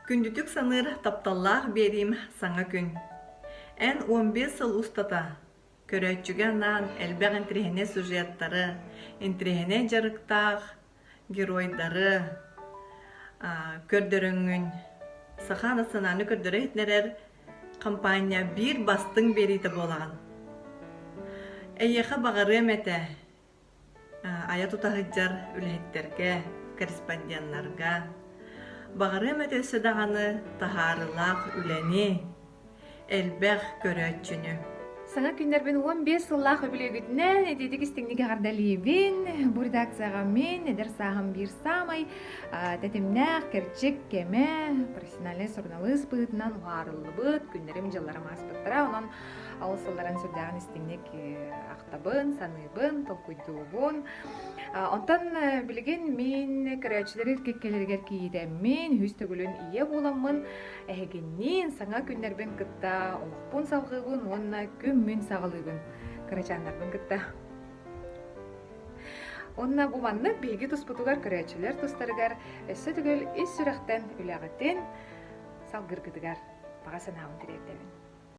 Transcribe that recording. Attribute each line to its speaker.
Speaker 1: Күндүтүк саныр тапталлах берим саңа күн. Эн 15 сыл устата. Көрөчүгө анан элбек интрихене сюжеттары, интрихене жарыктаах геройдары көрдөрөңүн. Сахана сананы көрдөрө хитнерер компания бир бастың берите болаган. Эйеха багарым эте ая тутахыджар үлэхиттерге, корреспонденттарга. Багарым эте өсөдағаны тахарылақ үлэни, элбэх көрөчүнү.
Speaker 2: Саңа күндербен 15 сыллах өбілегітіне әдедік істіңдегі ғардалиебін, бұл редакцияға мен, әдір сағым бір самай, тәтімнәқ, керчік, кеме, профессиональный журналист бұғытынан ғарылы бұд, күндерім жылларым аспыттыра, онын ауыл сылдарын сүрдәғын істіңдек ақтабын, саныбын, толкуйдуғын. Онтан білген мен көрәчілері кеккелергер кейдеммен, хүстігілін ие боламын, әгеннен саңа күндербен күтті олықпын салғығын, онына күммін сағылығын көрәчандарбын күтті. Онына бұманны бейгі тұспытуғар көрәчілер тұстарығар, өсі түгіл ес сүріқтен үләғіттен салғыр күтігар бағасын ауын тіректемін.